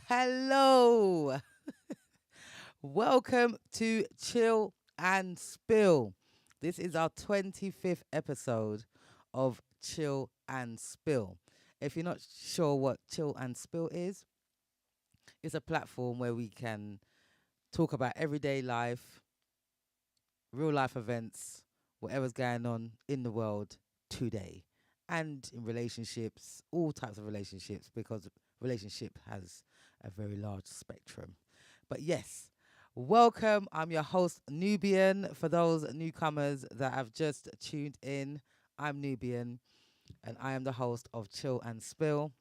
Hello. Welcome to Chill and Spill. This is our 25th episode of Chill and Spill. If you're not sure what Chill and Spill is, it's a platform where we can talk about everyday life, real life events, whatever's going on in the world today, and in relationships, all types of relationships, because relationship has a very large spectrum. But yes, welcome. I'm your host, Nubian. For those newcomers that have just tuned in, I'm Nubian, and I am the host of Chill and Spill.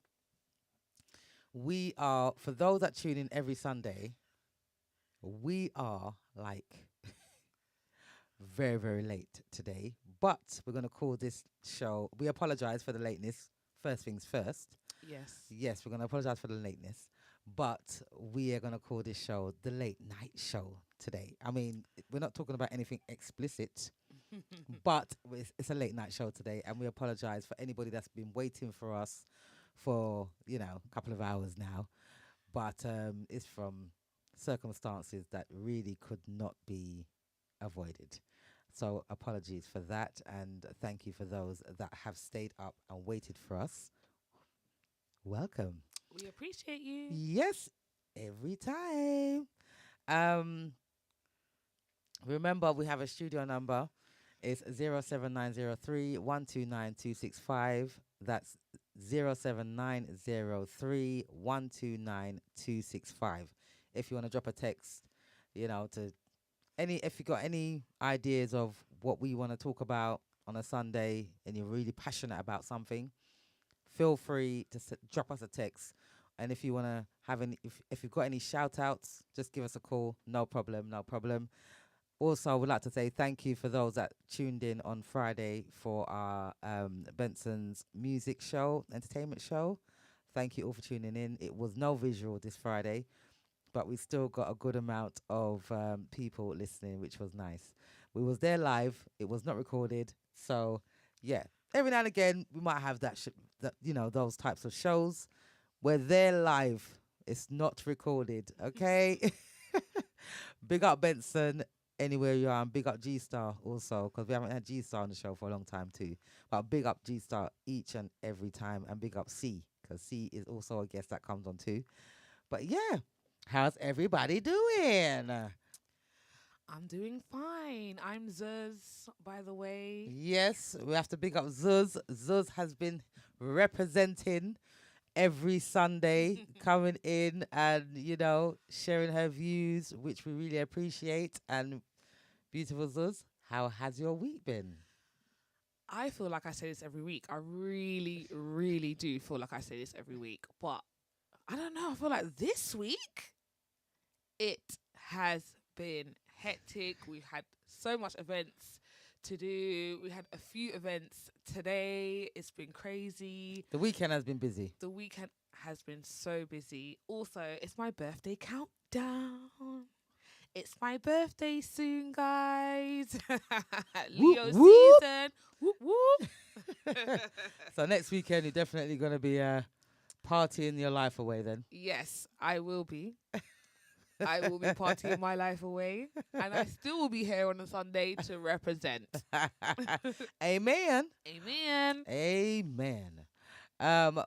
We are, for those that tune in every Sunday, we are like very, very late today, but we're going to call this show. We apologize for the lateness. First things first. Yes. Yes, we're going to apologize for the lateness, but we are going to call this show the Late Night Show today. I mean, we're not talking about anything explicit, but it's a late night show today, and we apologize for anybody that's been waiting for us for, a couple of hours now. But it's from circumstances that really could not be avoided. So apologies for that, and thank you for those that have stayed up and waited for us. Welcome. We appreciate you. Yes, every time. Um, remember we have a studio number. It's 07903 That's 07903 If you want to drop a text, to any if you got any ideas of what we want to talk about on a Sunday and you're really passionate about something, feel free to drop us a text. And if you want to have any, if you've got any shout outs, just give us a call. No problem, no problem. Also, I would like to say thank you for those that tuned in on Friday for our Benson's music show, entertainment show. Thank you all for tuning in. It was no visual this Friday, but we still got a good amount of people listening, which was nice. We was there live. It was not recorded. So, yeah, every now and again, we might have those types of shows. We're there live. It's not recorded, okay? Big up Benson, anywhere you are, and big up G Star also, because we haven't had G Star on the show for a long time too. But big up G Star each and every time, and big up C, because C is also a guest that comes on too. But yeah, how's everybody doing? I'm doing fine. I'm Zuz, by the way. Yes, we have to big up Zuz. Zuz has been representing every Sunday, coming in and, sharing her views, which we really appreciate. And beautiful Zuz, how has your week been? I feel like I say this every week. I really, really do feel like I say this every week. But I don't know. I feel like this week it has been hectic. We've had so much events to do. We had a few events today. It's been crazy. The weekend has been busy. The weekend has been so busy. Also, it's my birthday countdown. It's my birthday soon, guys. Whoop, Leo whoop. season. Whoop whoop. So next weekend, you're definitely going to be partying your life away then. Yes, I will be. I will be partying my life away. And I still will be here on a Sunday to represent. Amen. Amen. Amen. Um,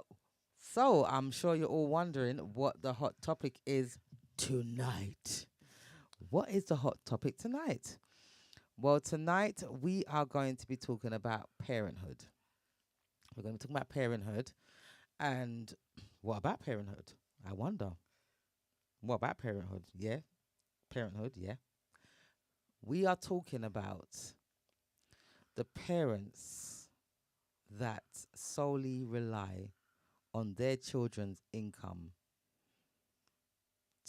so I'm sure you're all wondering what the hot topic is tonight. What is the hot topic tonight? Well, tonight we are going to be talking about parenthood. We're going to be talking about parenthood. And what about parenthood? I wonder. What about parenthood? Yeah. Parenthood, yeah. We are talking about the parents that solely rely on their children's income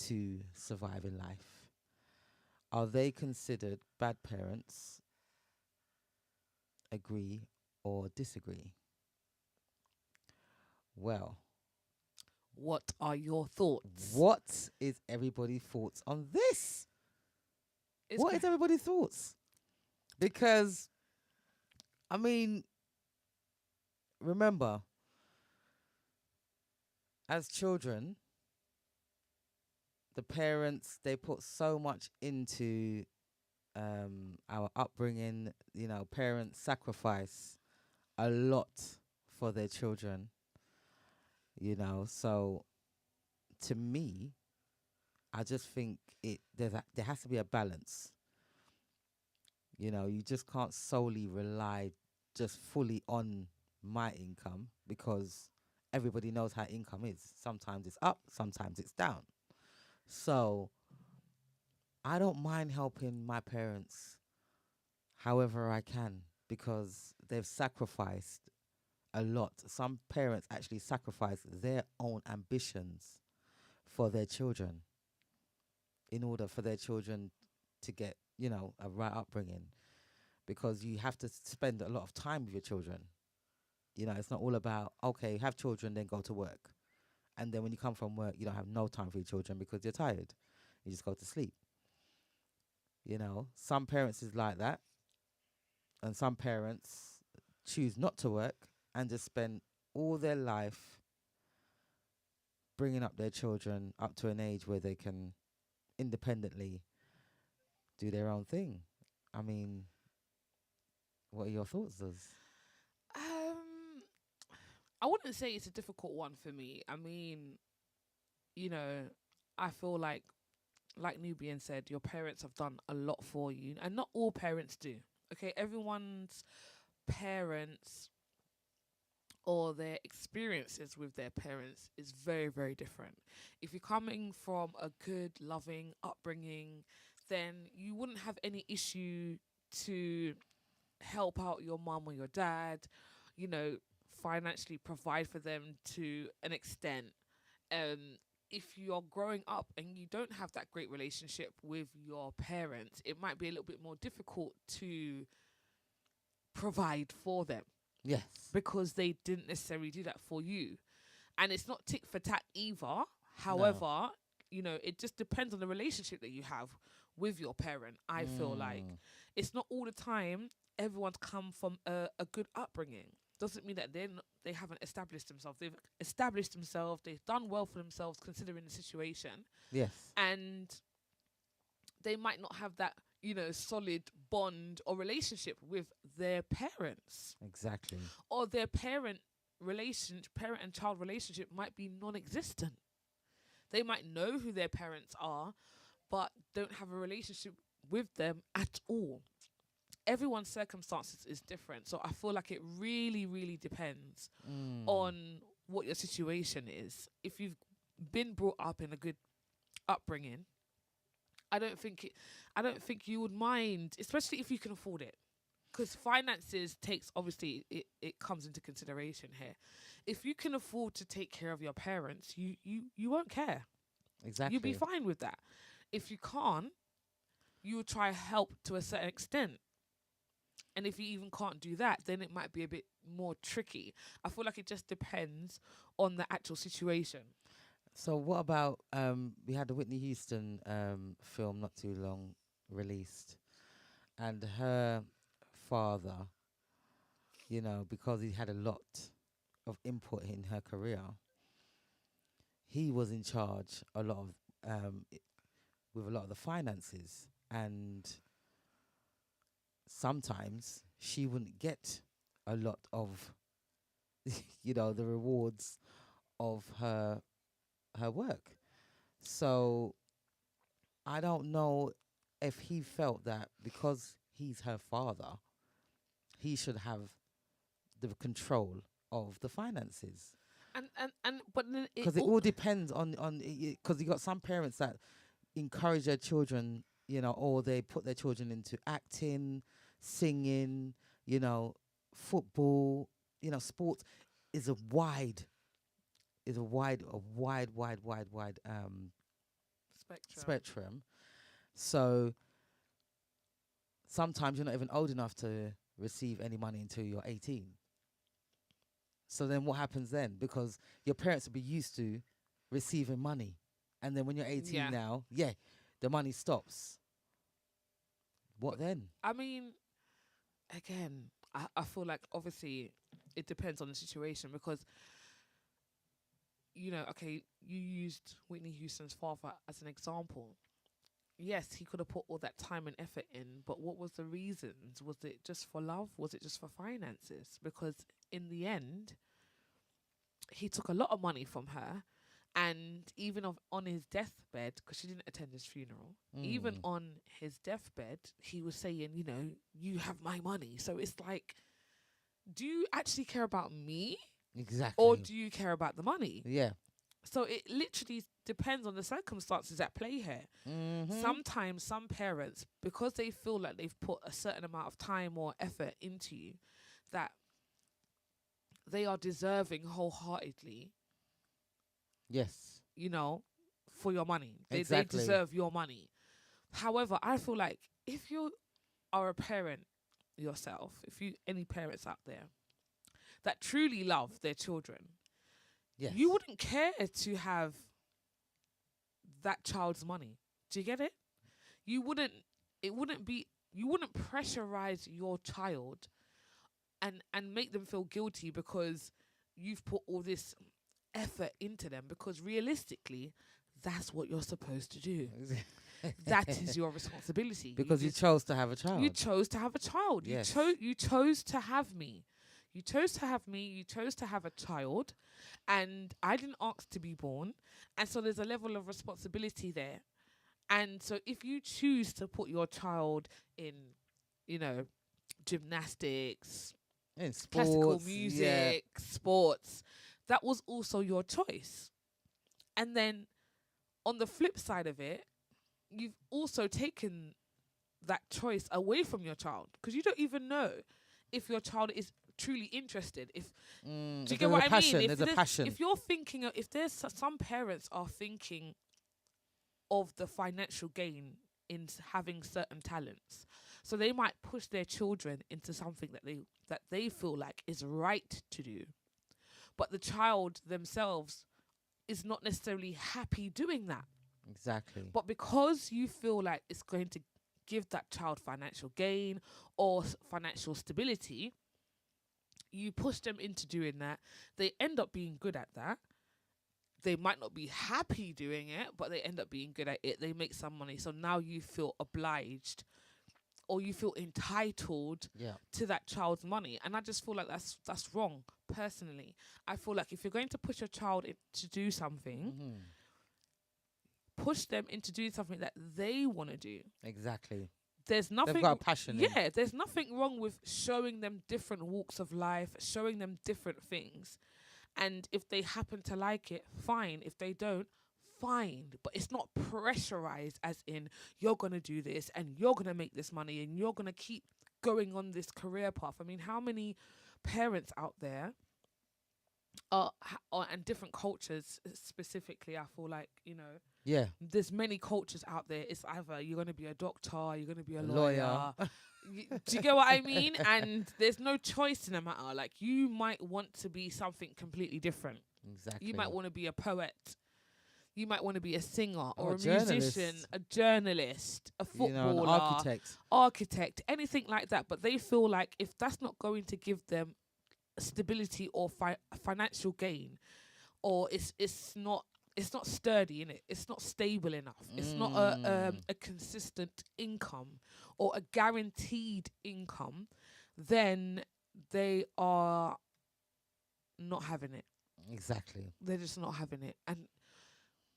to survive in life. Are they considered bad parents? Agree or disagree? Well, What are your thoughts? what is everybody's thoughts on this? It's What is everybody's thoughts? Because, I mean, remember, as children, the parents, they put so much into our upbringing. You know, parents sacrifice a lot for their children. You know, so to me, I just think there has to be a balance. You know, you just can't solely rely just fully on my income, because everybody knows how income is. Sometimes it's up, sometimes it's down. So I don't mind helping my parents however I can, because they've sacrificed a lot. Some parents actually sacrifice their own ambitions for their children in order for their children to get, you know, a right upbringing, because you have to spend a lot of time with your children. You know, it's not all about, okay, have children, then go to work. And then when you come from work, you don't have no time for your children because you're tired. You just go to sleep. You know, some parents is like that. And some parents choose not to work and just spend all their life bringing up their children up to an age where they can independently do their own thing. I mean, what are your thoughts, Liz? Um, I wouldn't say it's a difficult one for me. I mean, you know, I feel like Nubian said, your parents have done a lot for you, and not all parents do. Okay, everyone's parents or their experiences with their parents is very, very different. If you're coming from a good, loving upbringing, then you wouldn't have any issue to help out your mum or your dad, you know, financially provide for them to an extent. If you're growing up and you don't have that great relationship with your parents, it might be a little bit more difficult to provide for them Yes. because they didn't necessarily do that for you. And it's not tick for tat either. No. However, you know, it just depends on the relationship that you have with your parent. I feel like Mm. it's not all the time everyone's come from a good upbringing. Doesn't mean that they haven't established themselves. They've established themselves. They've done well for themselves considering the situation, Yes. and they might not have that, you know, solid bond or relationship with their parents, Exactly. or their parent and child relationship might be non-existent. They might know who their parents are, but don't have a relationship with them at all. Everyone's circumstances is different, so I feel like it really, really depends Mm. on what your situation is. If you've been brought up in a good upbringing, I don't think it, I don't think you would mind, especially if you can afford it, because finances takes, obviously it comes into consideration here. If you can afford to take care of your parents, you won't care. You'll be Exactly. fine with that. If you can't, you will try help to a certain extent. And if you even can't do that, then it might be a bit more tricky. I feel like it just depends on the actual situation. So what about we had the Whitney Houston film not too long released, and her father, you know, because he had a lot of input in her career, he was in charge a lot of with a lot of the finances, and sometimes she wouldn't get a lot of you know, the rewards of her work. So I don't know if he felt that because he's her father, he should have the control of the finances. And but then it Because it all, all depends on because you got some parents that encourage their children, you know, or they put their children into acting, singing, you know, football, you know, sports is a wide spectrum. spectrum. So sometimes you're not even old enough to receive any money until you're 18. So then what happens then? Because your parents will be used to receiving money. And then when you're 18 Yeah. now, yeah, the money stops. What But then? I mean, again, I feel like obviously it depends on the situation, because okay, you used Whitney Houston's father as an example. Yes, he could have put all that time and effort in, but what was the reasons? Was it just for love? Was it just for finances? Because in the end, he took a lot of money from her, and even on his deathbed, because she didn't attend his funeral, even on his deathbed, he was saying, you have my money. So it's like, do you actually care about me? Exactly. Or do you care about the money? Yeah. So it literally depends on the circumstances at play here. Sometimes some parents, because they feel like they've put a certain amount of time or effort into you, that they are deserving wholeheartedly, Yes. For your money. They Exactly. deserve your money. However, I feel like if you are a parent yourself, any parents out there that truly love their children, Yes. you wouldn't care to have that child's money. Do you get it? You wouldn't pressurize your child and make them feel guilty because you've put all this effort into them, because realistically that's what you're supposed to do. That is your responsibility. Because you chose to have a child. You chose to have a child. Yes. You chose to have me. You chose to have me. You chose to have a child. And I didn't ask to be born. And so there's a level of responsibility there. And so if you choose to put your child in, gymnastics, in sports, classical music, sports, that was also your choice. And then on the flip side of it, you've also taken that choice away from your child, because you don't even know if your child is truly interested. Do you get what I mean? There's a passion. If you're thinking, if there's some parents are thinking of the financial gain in having certain talents, so they might push their children into something that they feel like is right to do, but the child themselves is not necessarily happy doing that. Exactly. But because you feel like it's going to give that child financial gain or financial stability, you push them into doing that. They end up being good at that. They might not be happy doing it, but they end up being good at it. They make some money. So now you feel obliged, or you feel entitled to that child's money. And I just feel like that's wrong, personally. I feel like if you're going to push your child to do something, push them into doing something that they want to do. Exactly. There's nothing. They've got a passion. Yeah, there's nothing wrong with showing them different walks of life, showing them different things. And if they happen to like it, fine. If they don't, fine. But it's not pressurized as in, you're going to do this and you're going to make this money and you're going to keep going on this career path. I mean, how many parents out there and different cultures specifically, I feel like, there's many cultures out there. It's either you're going to be a doctor, you're going to be a lawyer. Do you get what I mean? And there's no choice in the matter. Like, you might want to be something completely different. Exactly. You might want to be a poet. You might want to be a singer or a journalist. musician, a journalist, a footballer, an architect, anything like that. But they feel like if that's not going to give them stability or financial gain, or it's not sturdy, innit? It's not stable enough. It's not a consistent income or a guaranteed income, then they are not having it. Exactly. They're just not having it. And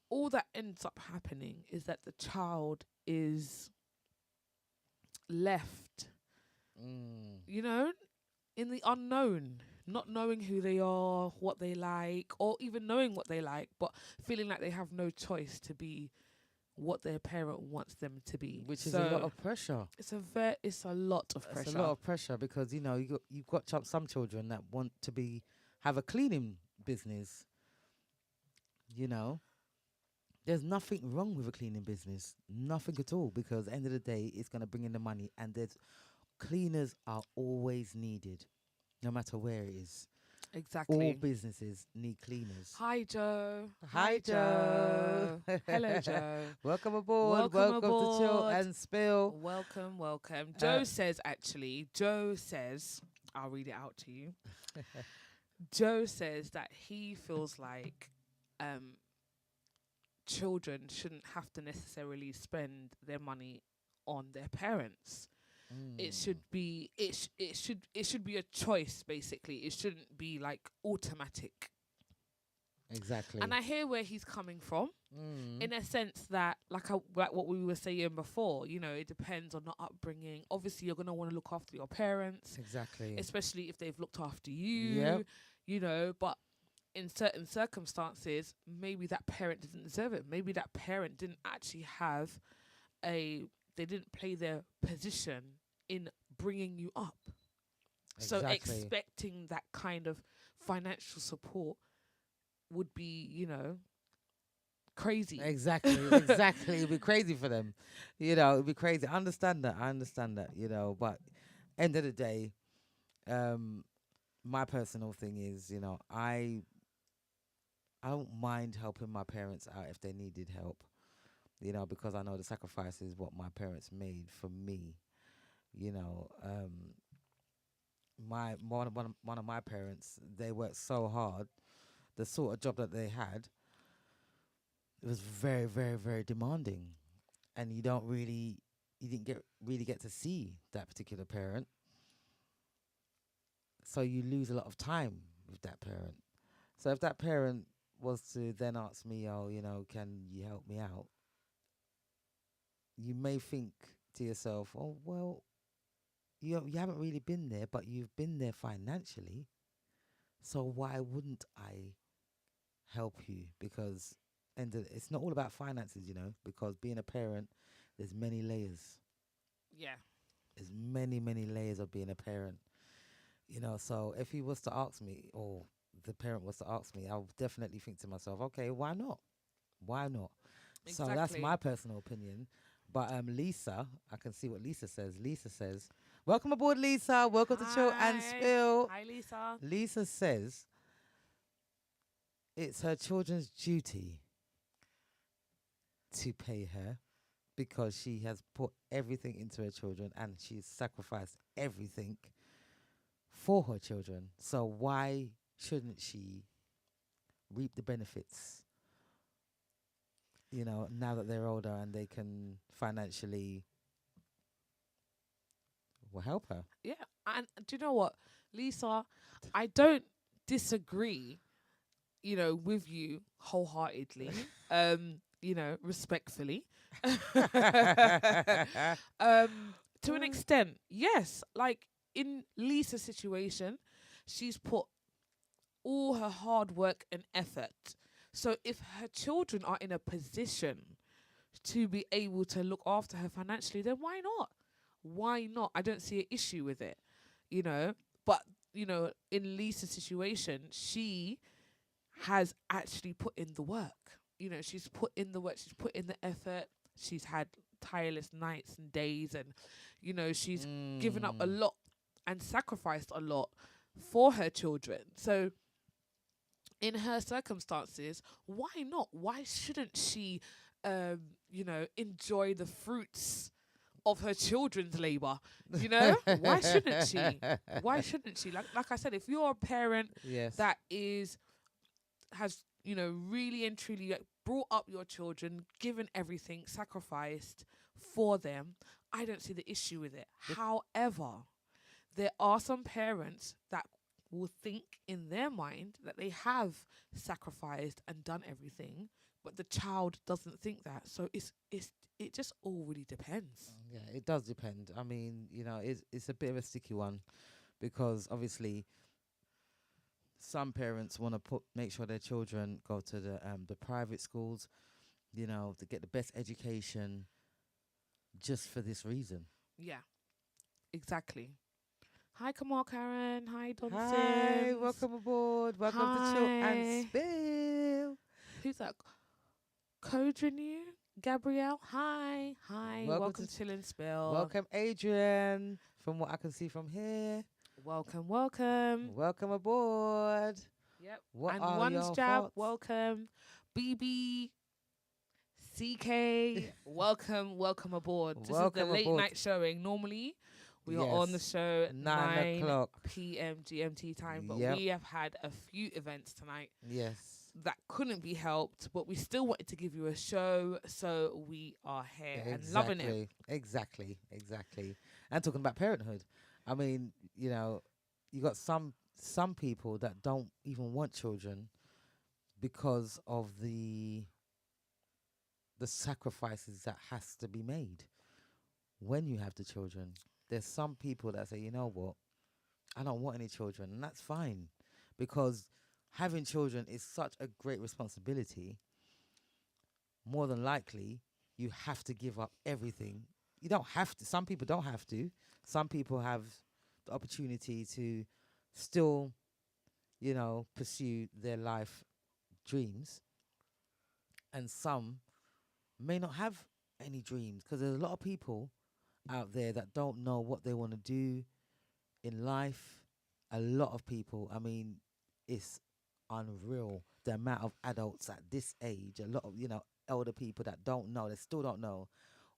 all that ends up happening is that the child is left, in the unknown, not knowing who they are, what they like, or even knowing what they like, but feeling like they have no choice to be what their parent wants them to be. Which is a lot of pressure. It's a lot of pressure. It's a lot of pressure because, you've got some children that want to have a cleaning business. There's nothing wrong with a cleaning business. Nothing at all, because at the end of the day, it's going to bring in the money, and cleaners are always needed, no matter where it is. Exactly. All businesses need cleaners. Hi, Joe. Hi, Joe. Hello, Joe. Welcome aboard. Welcome to Chill and Spill. Welcome. Joe says, I'll read it out to you. Joe says that he feels like um children shouldn't have to necessarily spend their money on their parents. It Mm. should be it should be a choice, basically. It shouldn't be like automatic. And Exactly. I hear where he's coming from, Mm. in a sense that, like what we were saying before, it depends on the upbringing. Obviously, you're gonna want to look after your parents, Exactly. especially if they've looked after Yep. you, but in certain circumstances, maybe that parent didn't deserve it. Maybe that parent didn't actually have they didn't play their position in bringing you up. So Exactly. expecting that kind of financial support would be, crazy. Exactly. Exactly. It'd be crazy for them. It'd be crazy. I understand that. I understand that. But end of the day, um, my personal thing is, I don't mind helping my parents out if they needed help. Because I know the sacrifices what my parents made for me. You know, my one of my parents, they worked so hard. The sort of job that they had, it was very, very, very demanding, and you didn't really get to see that particular parent, so you lose a lot of time with that parent. So if that parent was to then ask me, oh, can you help me out? You may think to yourself, oh well, you haven't really been there, but you've been there financially. So why wouldn't I help you? Because it's not all about finances, because being a parent, there's many layers. Yeah. There's many, many layers of being a parent. So if he was to ask me, or the parent was to ask me, I would definitely think to myself, okay, why not? Why not? So that's my Exactly. personal opinion. But Lisa, I can see what Lisa says. Lisa says, welcome aboard, Lisa. Welcome to Chill and Hi. Spill. Hi, Lisa. Lisa says it's her children's duty to pay her because she has put everything into her children and she's sacrificed everything for her children. So why shouldn't she reap the benefits, now that they're older and they can financially help her? Yeah. And do you know what, Lisa? I don't disagree, with you wholeheartedly. Respectfully. To an extent, yes. Like in Lisa's situation, she's put all her hard work and effort. So if her children are in a position to be able to look after her financially, then why not? Why not? I don't see an issue with it, you know. But in Lisa's situation, she has actually put in the work. She's put in the work. She's put in the effort. She's had tireless nights and days, and she's given up a Mm. lot and sacrificed a lot for her children. So in her circumstances, why not? Why shouldn't she, enjoy the fruits of her children's labor? Why shouldn't she? Why shouldn't she? Like I said, if you're a parent Yes. that has really and truly like, brought up your children, given everything, sacrificed for them, I don't see the issue with it. However, there are some parents that will think in their mind that they have sacrificed and done everything, but the child doesn't think that. So it just all really depends. Yeah, it does depend. I mean, it's a bit of a sticky one because obviously some parents want to make sure their children go to the private schools, to get the best education just for this reason. Yeah, exactly. Hi, Kamal Karen. Hi, Don Hi, Sims. welcome aboard. Welcome to Chill and Hi. Spill. Who's that? Codrenew? Gabrielle? Hi. Hi. Welcome Welcome to to Chill and Spill. welcome Adrian. From what I can see from here, Welcome, welcome. welcome aboard. Yep. What And are One's your Jab, thoughts? welcome. BB, CK, welcome aboard. This is the Welcome late aboard. night showing. Normally, we are on the Yes, show at 9 o'clock. 9 p.m. GMT time, but Yep. we have had a few events tonight Yes. that couldn't be helped, but we still wanted to give you a show, so we are here and loving it. Exactly. And talking about parenthood, I mean, you got some people that don't even want children because of the sacrifices that has to be made when you have the children. There's some people that say, you know what, I don't want any children, and that's fine, because having children is such a great responsibility. More than likely, you have to give up everything. You don't have to. Some people don't have to. Some people have the opportunity to still, pursue their life dreams, and some may not have any dreams, because there's a lot of people out there that don't know what they want to do in life. A lot of people, I mean, it's unreal the amount of adults at this age, a lot of, elder people that don't know, they still don't know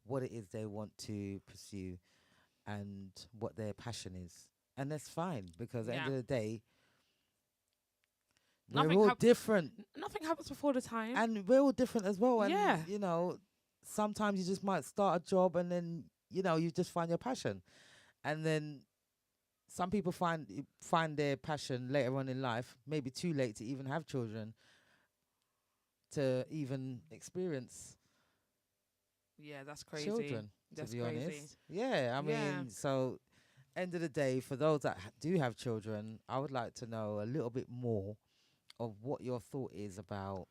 what it is they want to pursue and what their passion is. And that's fine, because at the end Yeah. of the day, we're Nothing all different, nothing happens before the time. and we're all different as well. And, Yeah. sometimes you just might start a job and then, you just find your passion. And then some people find their passion later on in life, maybe too late to even have children, to even experience Yeah, that's crazy. children, to That's be crazy. honest. Yeah, I Yeah. mean, so end of the day, for those that do have children, I would like to know a little bit more of what your thought is about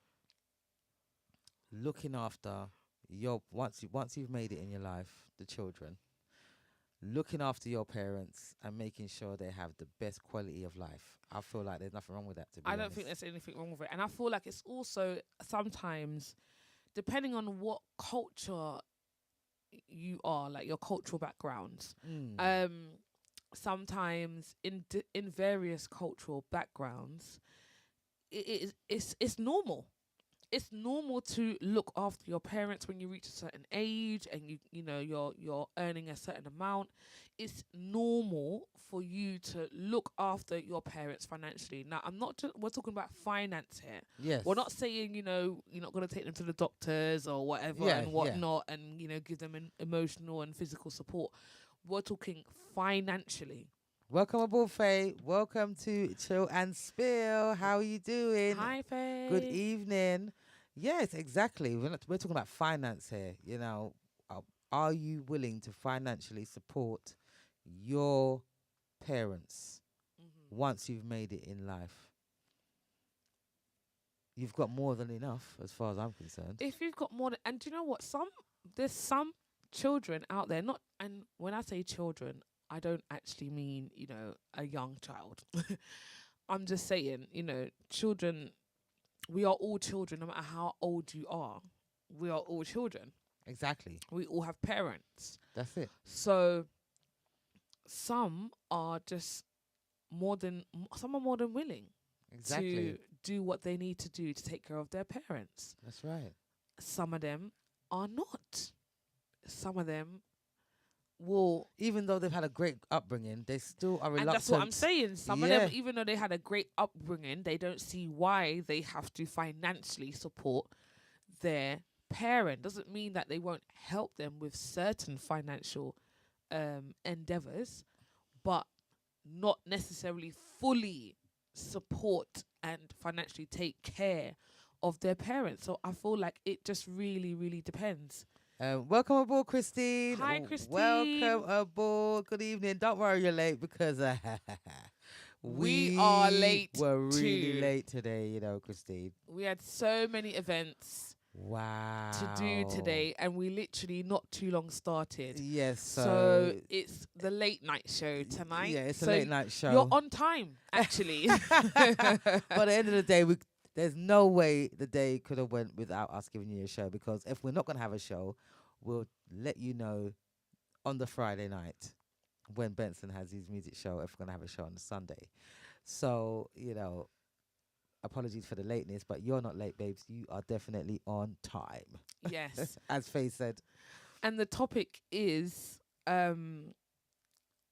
looking after your once you've made it in your life, the children, looking after your parents and making sure they have the best quality of life. I feel like there's nothing wrong with that, to be I honest. don't think there's anything wrong with it. And I feel like it's also sometimes, depending on what culture you are, like your cultural background, sometimes in various cultural backgrounds, it's normal. It's normal to look after your parents when you reach a certain age and you're earning a certain amount. It's normal for you to look after your parents financially. Now, we're talking about finance here. Yes. We're not saying, you're not going to take them to the doctors or whatever Yeah, and whatnot and, give them an emotional and physical support. We're talking financially. Welcome aboard, Faye. Welcome to Chill and Spill. How are you doing? Hi, Faye. Good evening. Yes, exactly. We're talking about finance here. Are you willing to financially support your parents once you've made it in life? You've got more than enough, as far as I'm concerned. If you've got more and do you know what? There's some children out there, and when I say children, I don't actually mean, a young child. I'm just saying, children, we are all children, no matter how old you are. We are all children. Exactly. We all have parents. That's it. So some are more than willing Exactly. to do what they need to do to take care of their parents. That's right. Some of them are not. Some of them will, even though they've had a great upbringing, they still are reluctant. and that's what I'm saying. Some of them, even though they had a great upbringing, they don't see why they have to financially support their parent. Doesn't mean that they won't help them with certain financial endeavors, but not necessarily fully support and financially take care of their parents. So I feel like it just really, really depends. Welcome aboard, Christine. Hi, Christine. Welcome aboard. Good evening. Don't worry, you're late, because we are late. We're really late today, Christine. We had so many events to do today, and we literally not too long started. Yes. So it's the late night show tonight. Yeah, it's a late night show. You're on time, actually. But at the end of the day, there's no way the day could have went without us giving you a show, because if we're not going to have a show, we'll let you know on the Friday night when Benson has his music show, if we're going to have a show on the Sunday. So, apologies for the lateness, but you're not late, babes. You are definitely on time. Yes. As Faye said. And the topic is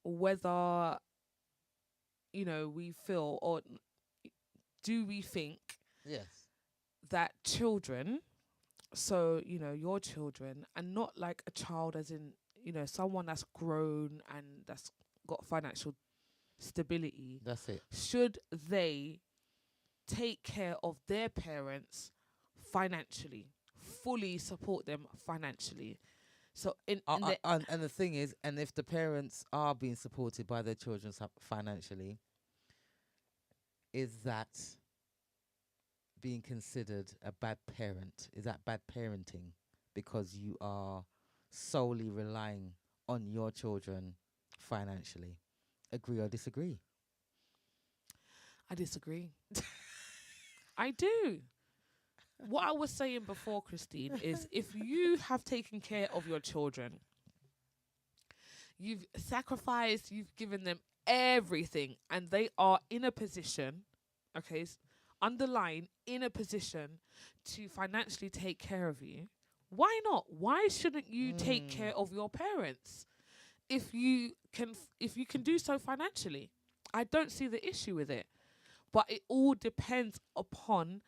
whether, we feel, or do we think yes, that children, so, your children, and not like a child as in, someone that's grown and that's got financial stability, That's it. should they take care of their parents financially, fully support them financially. So And the thing is, and if the parents are being supported by their children financially, is that being considered a bad parent? Is that bad parenting because you are solely relying on your children financially? Agree or disagree? I disagree. I do. What I was saying before, Christine, is if you have taken care of your children, you've sacrificed, you've given them everything, and they are in a position, okay, underline, in a position to financially take care of you, why not? Why shouldn't you take care of your parents if you can do so financially? I don't see the issue with it. But it all depends upon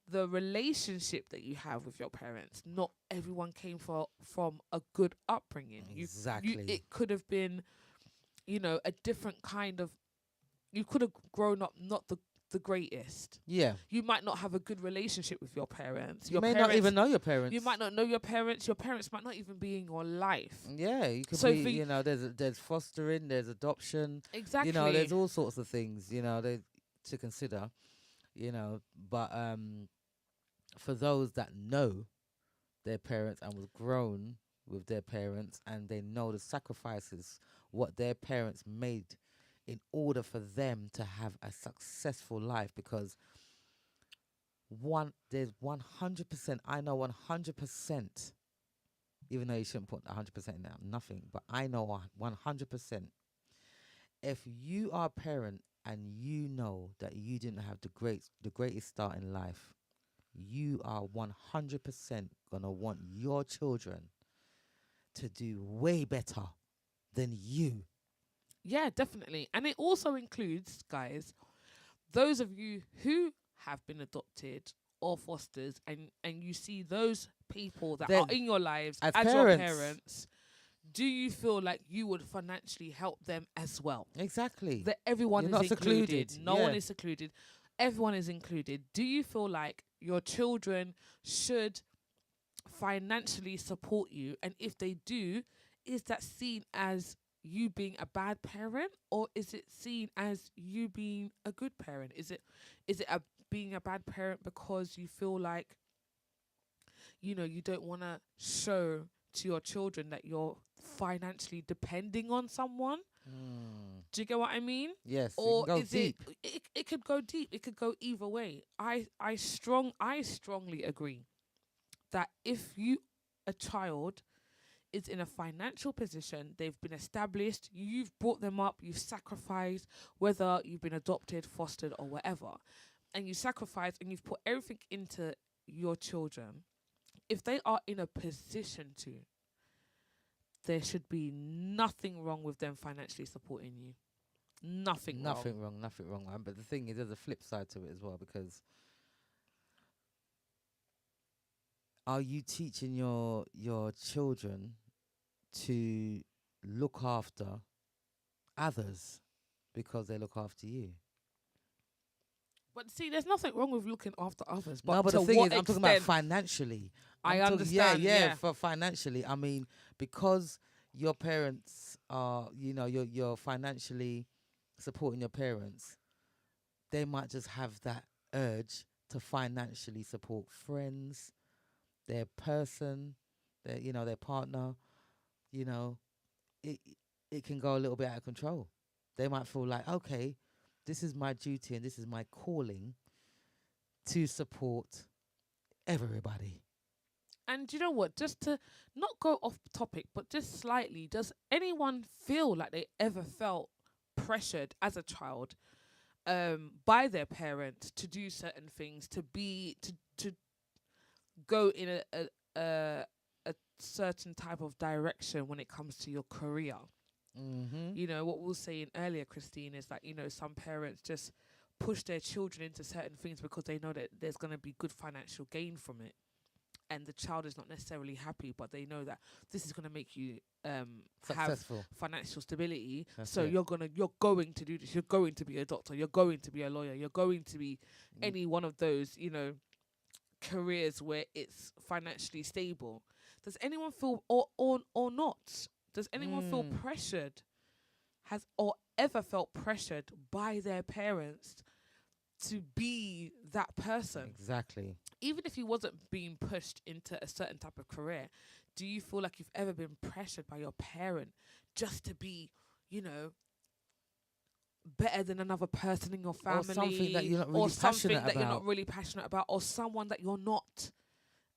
the relationship that you have with your parents. Not everyone came from a good upbringing. Exactly. It could have been, a different kind of. You could have grown up not the greatest. Yeah. You might not have a good relationship with your parents. You may not even know your parents. You might not know your parents. Your parents might not even be in your life. Yeah, you could So be. There's fostering, there's adoption. Exactly. There's all sorts of things. To consider. But for those that know their parents and was grown with their parents and they know the sacrifices what their parents made in order for them to have a successful life, because there's 100%, I know 100%, even though you shouldn't put 100% in there, nothing, but I know 100%, if you are a parent and you know that you didn't have the greatest start in life, you are 100% gonna want your children to do way better than you. Yeah, definitely. And it also includes, guys, those of you who have been adopted or fosters, and you see those people that Then, are in your lives as as your parents. parents, do you feel like you would financially help them as well? Exactly. That everyone You're is not included. secluded. No Yeah. one is secluded. Everyone is included. Do you feel like your children should financially support you? And if they do, is that seen as you being a bad parent, or is it seen as you being a good parent? Is it being a bad parent because you feel like you don't want to show to your children that you're financially depending on someone? Do you get what I mean? Yes. Or it can go is deep. it could go deep. It could go either way. I strongly agree that if a child is in a financial position, they've been established, you've brought them up, you've sacrificed, whether you've been adopted, fostered, or whatever, and you sacrifice and you've put everything into your children, if they are in a position to, there should be nothing wrong with them financially supporting you. Nothing wrong. Nothing wrong. But the thing is, there's a flip side to it as well, because are you teaching your children to look after others because they look after you? But see, there's nothing wrong with looking after others. But No, but to the thing what is, I'm talking extent? about financially. I Yeah, understand. Yeah. for financially. I mean, because your parents are, you're financially supporting your parents, they might just have that urge to financially support friends, their person, their partner. You know, it it can go a little bit out of control. They might feel like, okay, this is my duty and this is my calling to support everybody. And you know what? Just to not go off topic, but just slightly, does anyone feel like they ever felt pressured as a child by their parents to do certain things, to go in a certain type of direction when it comes to your career? Mm-hmm. What we were saying earlier, Christine, is that, some parents just push their children into certain things because they know that there's going to be good financial gain from it, and the child is not necessarily happy, but they know that this is going to make you have Successful. financial stability. That's So it. you're going to do this. You're going to be a doctor. You're going to be a lawyer. You're going to be Mm. any one of those, careers where it's financially stable. Does anyone feel or not? Does anyone feel Mm. pressured? Has or ever felt pressured by their parents to be that person? Exactly. Even if you wasn't being pushed into a certain type of career, do you feel like you've ever been pressured by your parent just to be, better than another person in your family, Or something that you're not really or something passionate that you're not about. really passionate about, or someone that you're not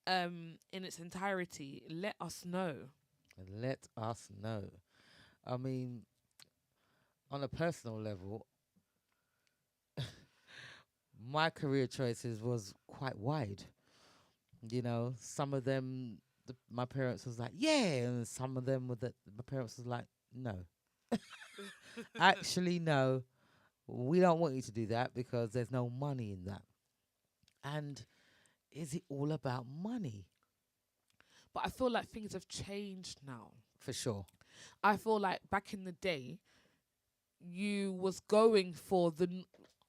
in its entirety? Let us know. Let us know. I mean, on a personal level, my career choices was quite wide. Some of them, my parents was like, yeah, and some of them my parents was like, no. Actually, no, we don't want you to do that because there's no money in that. And is it all about money? But I feel like things have changed now. For sure. I feel like back in the day, you was going for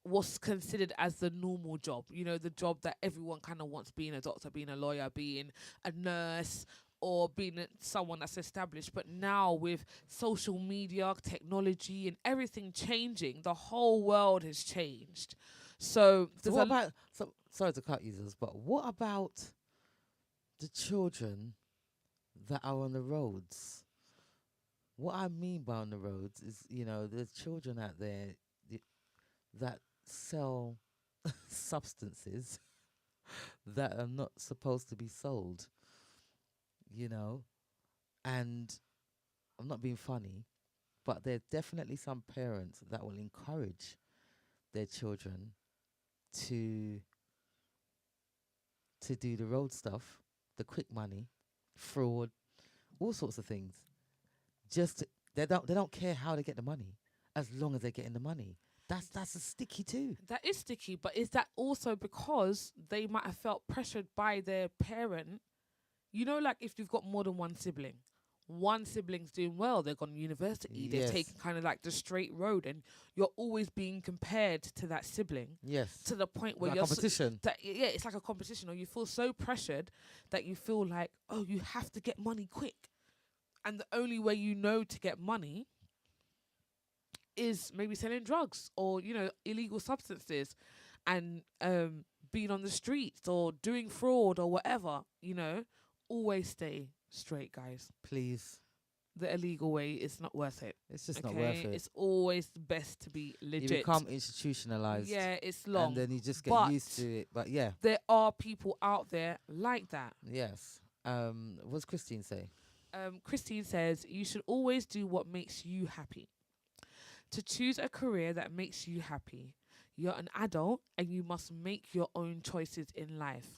what's considered as the normal job. The job that everyone kind of wants, being a doctor, being a lawyer, being a nurse, or being someone that's established. But now with social media, technology, and everything changing, the whole world has changed. So So what about, sorry to cut users, but what about the children that are on the roads? What I mean by on the roads is, there's children out there that sell substances that are not supposed to be sold, you know, and I'm not being funny, but there are definitely some parents that will encourage their children to do the road stuff, the quick money, fraud, all sorts of things. They don't care how they get the money, as long as they're getting the money. That's a sticky too. that is sticky. But is that also because they might have felt pressured by their parent? Like if you've got more than one sibling's doing well, they've gone to university, they've Yes. taken kind of like the straight road, and you're always being compared to that sibling Yes. to the point where Like you're competition. yeah, it's like a competition, or you feel so pressured that you feel like, oh, you have to get money quick, and the only way to get money is maybe selling drugs or illegal substances, and being on the streets or doing fraud or whatever. Always stay straight, guys. Please. The illegal way is not worth it. It's just not worth it. It's always best to be legit. You become institutionalized. Yeah, it's long. And then you just get But used to it. But yeah. there are people out there like that. Yes. What's Christine say? Christine says, you should always do what makes you happy. To choose a career that makes you happy. You're an adult and you must make your own choices in life.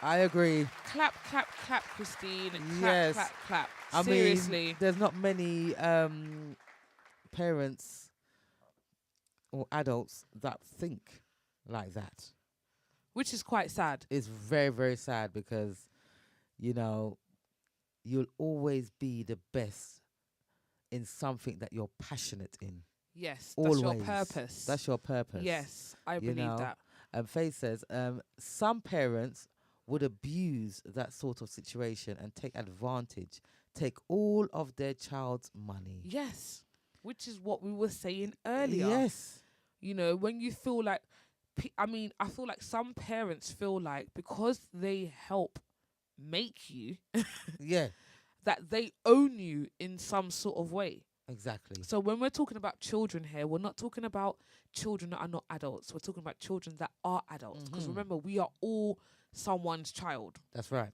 I agree. Clap, clap, clap, Christine. Clap, Yes. clap, clap. I Seriously. mean, there's not many parents or adults that think like that. Which is quite sad. It's very, very sad because, you'll always be the best in something that you're passionate in. Yes, Always. that's your purpose. That's your purpose. Yes, I believe that. And Faith says, some parents would abuse that sort of situation and take advantage, take all of their child's money. Yes, which is what we were saying earlier. Yes. When you feel like, I feel like some parents feel like because they help make you, Yeah, that they own you in some sort of way. exactly. So when we're talking about children here, we're not talking about children that are not adults. We're talking about children that are adults. Because remember, we are all someone's child. That's right.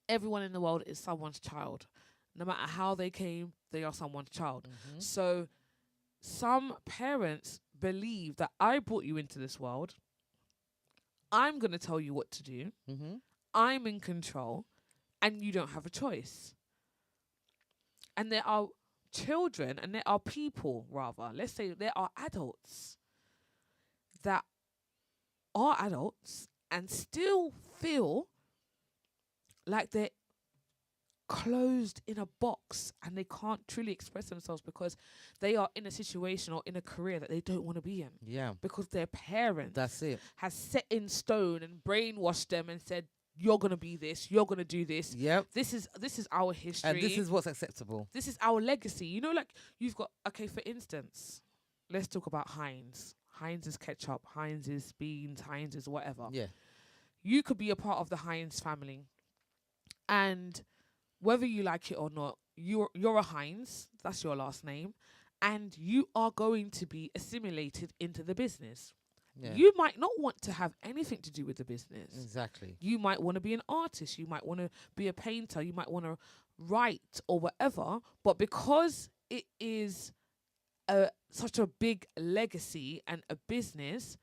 Everyone in the world is someone's child. No matter how they came, they are someone's child. So some parents believe that I brought you into this world. I'm going to tell you what to do. I'm in control and you don't have a choice. And there are children and there are people, rather, let's say there are adults that are adults and still feel like they're closed in a box and they can't truly express themselves because they are in a situation or in a career that they don't want to be in. Yeah. Because their parents That's it. has set in stone and brainwashed them and said, you're gonna be this, you're gonna do this. Yep. This is our history. And this is what's acceptable. This is our legacy. You know, like you've got, okay, for instance, let's talk about Heinz. Heinz is ketchup, Heinz is beans, Heinz is whatever. Yeah. You could be a part of the Heinz family. And whether you like it or not, you're a Heinz, that's your last name, and you are going to be assimilated into the business. Yeah. You might not want to have anything to do with the business. Exactly. You might want to be an artist. You might want to be a painter. You might want to write or whatever. But because it is such a big legacy and a business,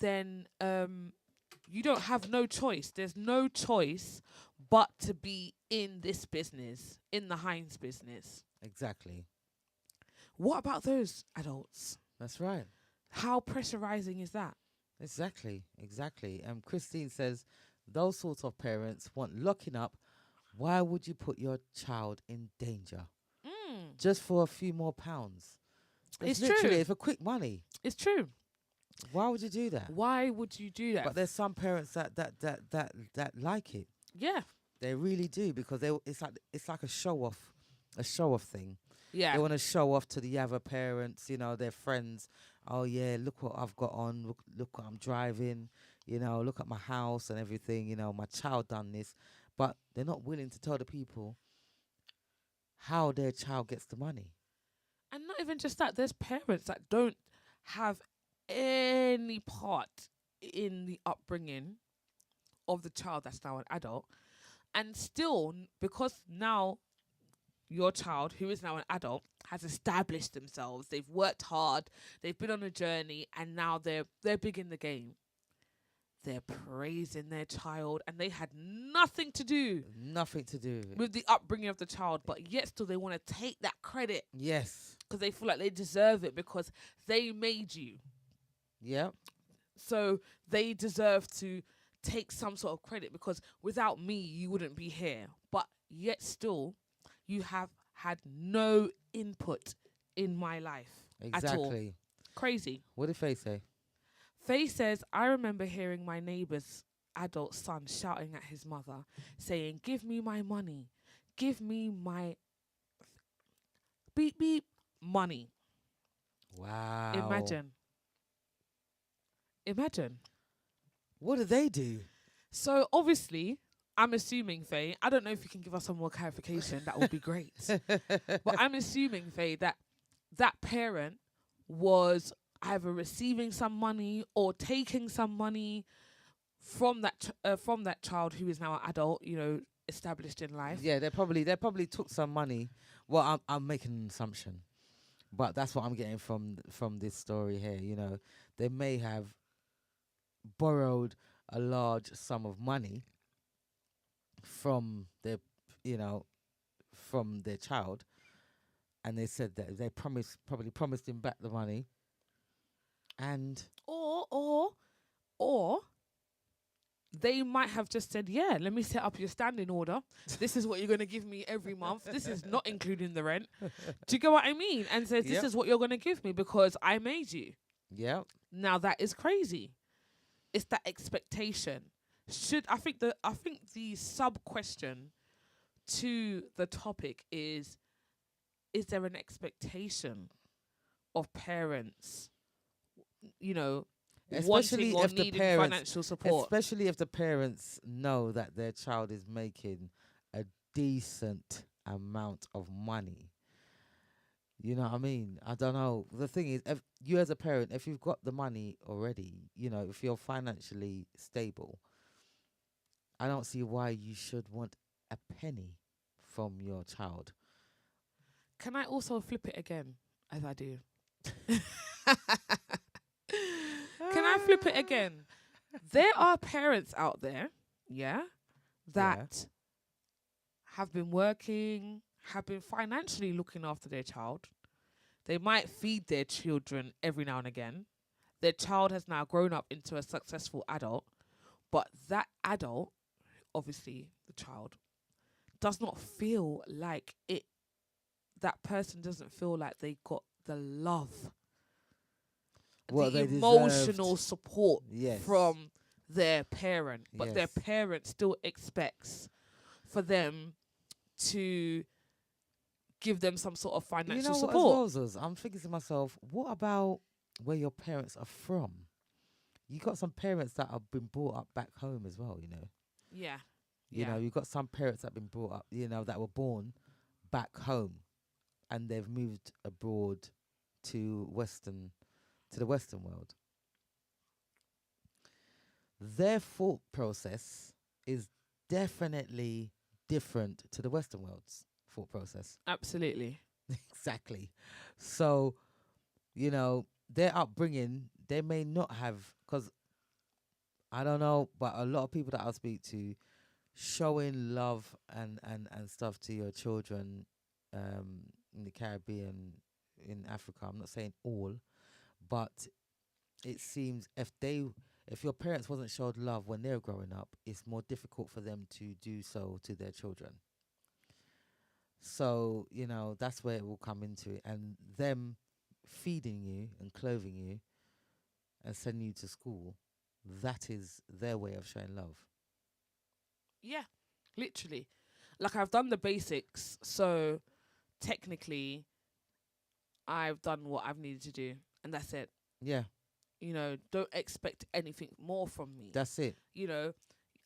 then you don't have no choice. There's no choice but to be in this business, in the Heinz business. Exactly. What about those adults? That's right. How pressurizing is that? Exactly. Christine says, those sorts of parents want locking up. Why would you put your child in danger? Just for a few more pounds? It's literally, true. it's for quick money. It's true. Why would you do that? Why would you do that? But there's some parents that like it. Yeah. They really do, because it's like a show off thing. Yeah. They want to show off to the other parents, their friends. Oh yeah, look what I've got on. Look what I'm driving. Look at my house and everything. My child done this, but they're not willing to tell the people how their child gets the money. And not even just that. There's parents that don't have any part in the upbringing of the child that's now an adult, and still, because now your child, who is now an adult, has established themselves. They've worked hard. They've been on a journey, and now they're big in the game. They're praising their child, and they had nothing to do with the upbringing of the child, but yet still they want to take that credit. Yes. Because they feel like they deserve it because they made you. Yeah. So they deserve to take some sort of credit because without me, you wouldn't be here. But yet still, you have had no input in my life at all. Exactly. Crazy. What did Faye say? Faye says, I remember hearing my neighbour's adult son shouting at his mother, saying, give me my money. Give me my beep beep money. Wow. Imagine. What do they do? So obviously, I'm assuming, Faye, I don't know if you can give us some more clarification. That would be great. But I'm assuming, Faye, that parent was either receiving some money or taking some money from that child who is now an adult, established in life. Yeah, they probably took some money. Well, I'm making an assumption, but that's what I'm getting from this story here. They may have borrowed a large sum of money from their child, and they said that they probably promised him back the money, and or they might have just said, yeah, let me set up your standing order. This is what you're going to give me every month. This is not including the rent. Do you get what I mean? And says, this is what you're going to give me because I made you. Yeah. Now that is crazy. It's that expectation. I think the sub question to the topic is there an expectation of parents, especially wanting or if the needing parents, financial support? especially if the parents know that their child is making a decent amount of money. You know what I mean? I don't know. The thing is, if you as a parent, if you've got the money already, if you're financially stable, I don't see why you should want a penny from your child. Can I also flip it again, as I do? Can I flip it again? There are parents out there, that have been working, have been financially looking after their child. They might feed their children every now and again. Their child has now grown up into a successful adult, but that adult, obviously the child, does not feel like it. That person doesn't feel like they got the love, What the they emotional deserved. support Yes. from their parent, but their Yes. parent still expects for them to give them some sort of You financial know what, as support. well, Zuz? I'm thinking to myself, what about where your parents are from? You got some parents that have been brought up back home as well, you know. Yeah. You know, you got some parents that have been brought up, you know, that were born back home and they've moved abroad to the Western world. Their thought process is definitely different to the Western world's thought process. Absolutely. Exactly. So, you know, their upbringing, they may not have, because I don't know, but a lot of people that I speak to, showing love and stuff to your children in the Caribbean, in Africa, I'm not saying all, but it seems if your parents wasn't showed love when they were growing up, it's more difficult for them to do so to their children. So, you know, that's where it will come into it. And them feeding you and clothing you and sending you to school, that is their way of showing love. Yeah. Literally. Like, I've done the basics, so technically I've done what I've needed to do, and that's it. Yeah, You know, don't expect anything more from me. that's it. You know,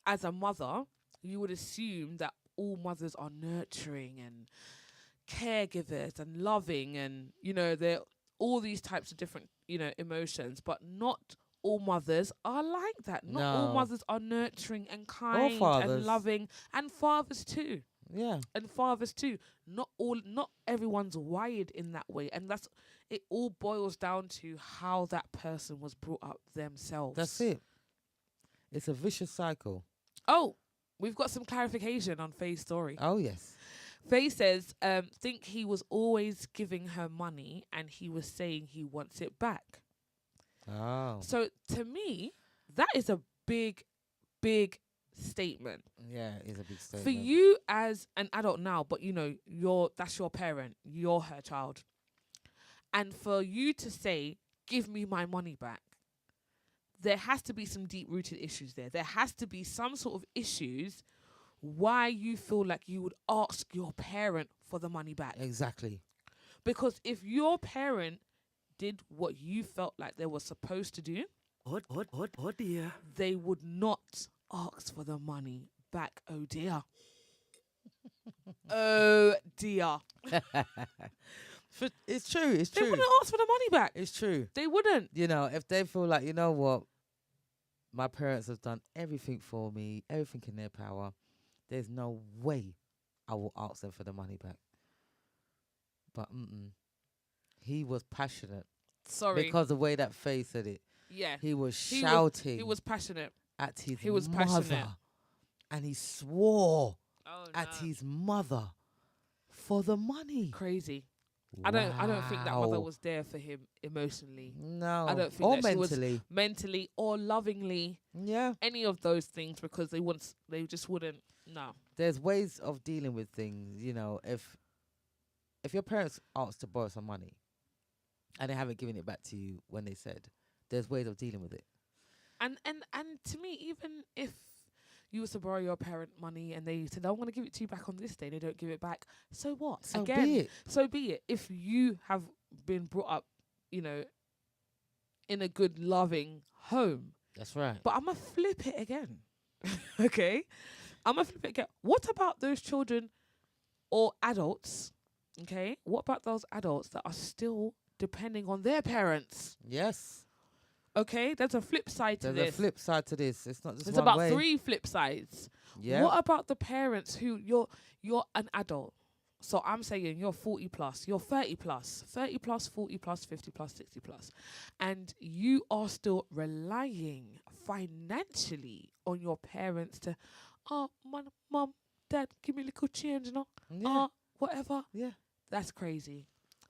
as a mother, you would assume that all mothers are nurturing and caregivers and loving, and, you know, they're all these types of different, you know, emotions, but not all mothers are like that. Not all No. mothers are nurturing and Or kind and fathers. loving, and fathers too. Yeah. And fathers too. Not everyone's wired in that way, and that's it. All boils down to how that person was brought up themselves. That's it. It's a vicious cycle. Oh, we've got some clarification on Faye's story. Oh, yes. Faye says, think he was always giving her money and he was saying he wants it back. Oh. So to me, that is a big, big statement. Yeah, it's a big statement. For you as an adult now, but you know, that's your parent, you're her child. And for you to say, give me my money back, there has to be some deep rooted issues there. There has to be some sort of issues why you feel like you would ask your parent for the money back. Exactly. Because if your parent did what you felt like they were supposed to do, Oh dear. they would not ask for the money back. Oh dear. Oh dear. It's true. It's They true. wouldn't ask for the money back. It's true. They wouldn't. You know, if they feel like, you know what, my parents have done everything for me, everything in their power, there's no way I will ask them for the money back. But he was passionate. Sorry. Because the way that Faye said it, Yeah. he was He shouting He was passionate. at his he was mother. passionate. And he swore Oh at his mother for the money. Crazy. I don't think that mother Wow. was there for him emotionally. No. I don't think or that she was mentally. mentally or lovingly, Yeah. any of those things, because they just wouldn't. No. There's ways of dealing with things, you know, if your parents ask to borrow some money and they haven't given it back to you when they said, there's ways of dealing with it. And to me, even if you was to borrow your parent money and they said, I'm going to give it to you back on this day, they don't give it back, so what? So Again, be it. so be it. If you have been brought up, you know, in a good, loving home. That's right. But I'm going to flip it again. Okay? I'm going to flip it again. What about those children or adults? Okay? What about those adults that are still depending on their parents? Yes. Okay? There's a flip side to There's this. a flip side to this. It's not just There's one about way. 3 flip sides. Yeah. What about the parents who you're an adult? So I'm saying you're 40 plus, you're 30 plus, 30 plus, 40 plus, 50 plus, 60 plus. And you are still relying financially on your parents to, mom, dad, give me a little change, no? Yeah. whatever. Yeah. That's crazy.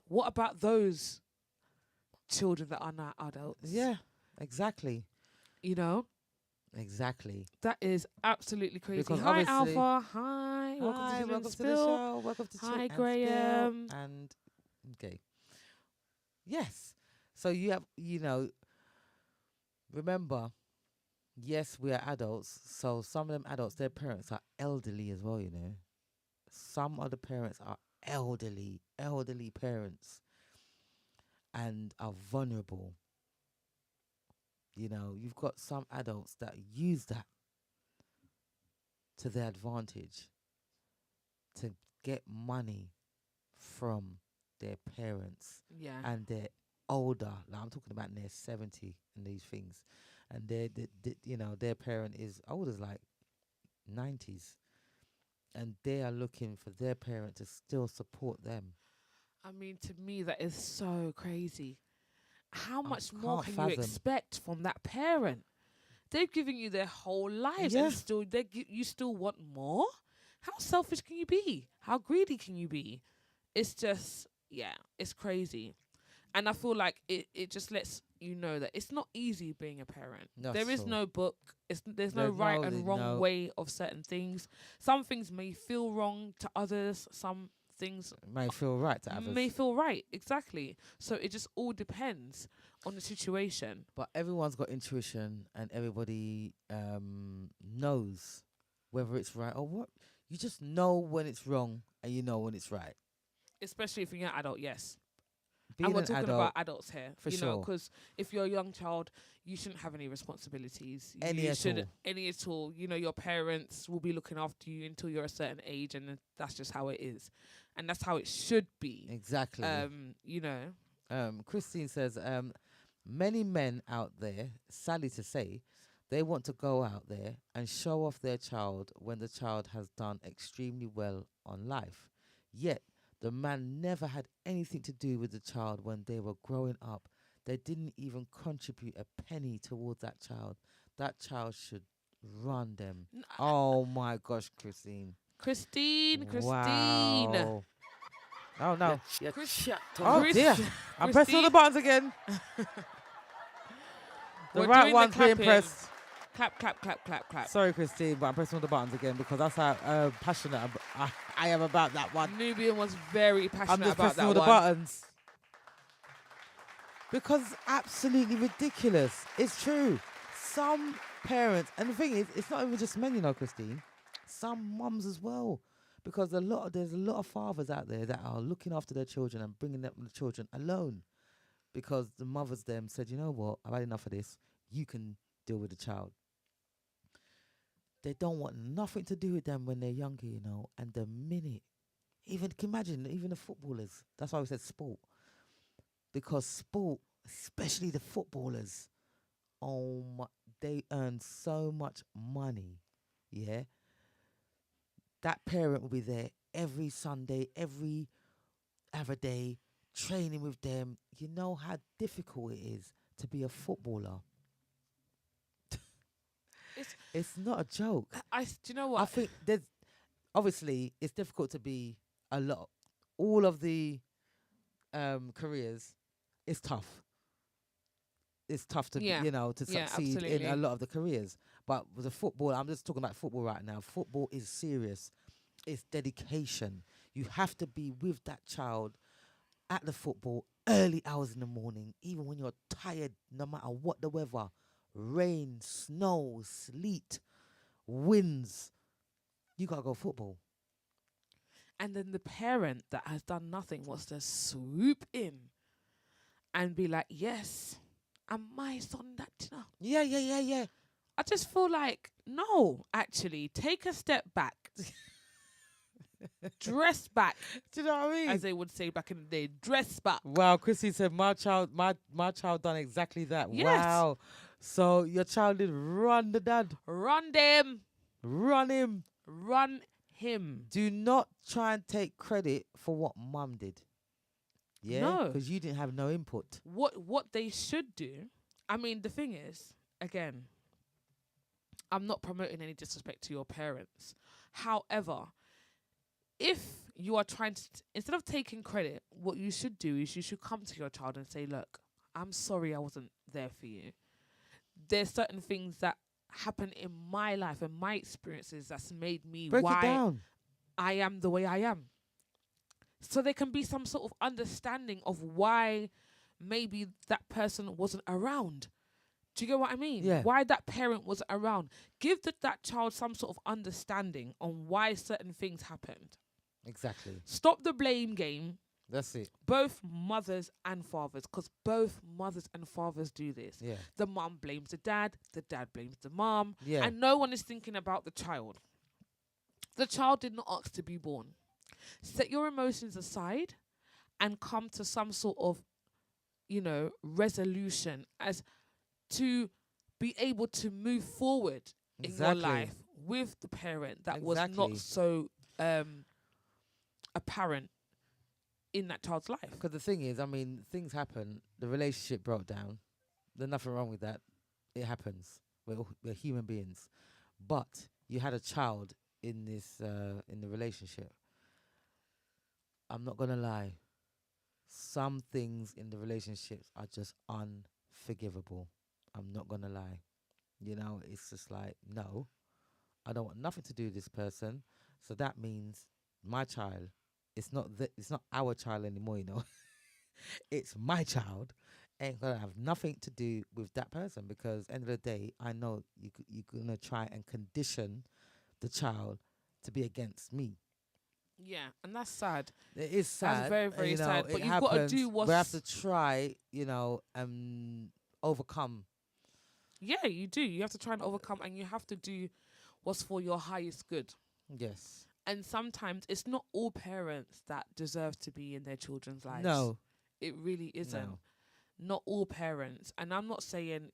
What about those children that are not adults? Yeah. Exactly. You know, Exactly. that is absolutely crazy. Because Hi, obviously- Alpha. Hi. Welcome to Hi, Chill and welcome to the Spill. show. Welcome to Hi, Chill and Spill. Graham. And okay. Yes. So you have, remember, yes, we are adults. So some of them adults, their parents are elderly as well, Some of the parents are elderly parents and are vulnerable. You've got some adults that use that to their advantage to get money from their parents, Yeah. and they're older. Like I'm talking about in their 70 and these things, and their parent is old as like 90s, and they are looking for their parent to still support them. I mean, to me, that is so crazy. How I much more can't can fathom. you expect from that parent? They've given you their whole lives, Yeah. and still you still want more. How selfish can you be? How greedy can you be? It's just, yeah, it's crazy. And I feel like it just lets you know that it's not easy being a parent. Not There is at all. no book. There's no There's right no- and wrong no. way of certain things. Some things may feel wrong to others. Some things It may feel right to others, may feel right. Exactly. So it just all depends on the situation. but everyone's got intuition, and everybody knows whether it's right or what. You just know when it's wrong, and you know when it's right. Especially if you're an adult, yes. Being And we're an talking adult, about adults here, for know, sure. because if you're a young child, you shouldn't have any responsibilities. Any you at shouldn't all. any at all. Your parents will be looking after you until you're a certain age, and that's just how it is, and that's how it should be. Exactly. Christine says, many men out there, sadly to say, they want to go out there and show off their child when the child has done extremely well on life. Yet, the man never had anything to do with the child when they were growing up. They didn't even contribute a penny towards that child. That child should run them. Oh my gosh, Christine. Christine. Wow. Oh no. Yeah, Chris- chat Oh on. dear. I'm pressing all the buttons again. The We're right doing the one's being clapping. pressed. Clap, clap, clap, clap, clap. Sorry, Christine, but I'm pressing all the buttons again because that's how passionate I am about that one. Nubian was very I'm passionate just about pressing that all the one. buttons. Because it's absolutely ridiculous. It's true. Some parents, and the thing is, it's not even just men, Christine. Some mums as well. Because there's a lot of fathers out there that are looking after their children and bringing up the children alone. Because the mothers them said, you know what, I've had enough of this. You can deal with the child. They don't want nothing to do with them when they're younger, And the minute, can you imagine, even the footballers. That's why we said sport. Because sport, especially the footballers, they earn so much money, yeah. That parent will be there every Sunday, every other day, training with them. You know how difficult it is to be a footballer. It's not a joke. Do you know what? I think there's obviously it's difficult to be a lot. All of the careers, it's tough. It's tough to Yeah. to Yeah, succeed in absolutely. a lot of the careers. But with the football, I'm just talking about football right now. Football is serious. It's dedication. You have to be with that child at the football early hours in the morning, even when you're tired, no matter what the weather, rain, snow, sleet, winds. You gotta go football. And then the parent that has done nothing wants to swoop in and be like, yes, and my son that, Yeah. I just feel like, no, actually, take a step back. Dress back, Do you know what I mean? as they would say back in the day. Dress back. Wow, Chrissy said my child done exactly that. Yes. Wow. So your child did run the dad. Run them. Run him. Run him. Do not try and take credit for what mum did. Yeah? No. Because you didn't have no input. What they should do, I mean, the thing is, again, I'm not promoting any disrespect to your parents. However, if you are trying to, instead of taking credit, what you should do is you should come to your child and say, look, I'm sorry I wasn't there for you. There's certain things that happen in my life and my experiences that's made me Break it why down. I am the way I am. So there can be some sort of understanding of why maybe that person wasn't around. Do you get what I mean? Yeah. Why that parent wasn't around. Give that child some sort of understanding on why certain things happened. Exactly. Stop the blame game. That's it. Both mothers and fathers, because both mothers and fathers do this. Yeah. The mum blames the dad blames the mum, Yeah. and no one is thinking about the child. The child did not ask to be born. Set your emotions aside and come to some sort of, resolution as to be able to move forward in your Exactly. life with the parent that was Exactly. not so apparent in that child's life. Because the thing is, I mean, things happen. The relationship broke down. There's nothing wrong with that. It happens. We're human beings. But you had a child in this in the relationship. I'm not gonna lie. Some things in the relationships are just unforgivable. I'm not gonna lie. It's just like, no, I don't want nothing to do with this person. So that means my child. It's not our child anymore. It's my child. Ain't gonna have nothing to do with that person, because end of the day, I know you're gonna try and condition the child to be against me. Yeah, and that's sad. It is sad. That's very, very sad. But it you've got to happens. do what's... We have to try, and overcome. Yeah, you do. You have to try and overcome, and you have to do what's for your highest good. Yes. And sometimes it's not all parents that deserve to be in their children's lives. No. It really isn't. No. Not all parents. And I'm not saying,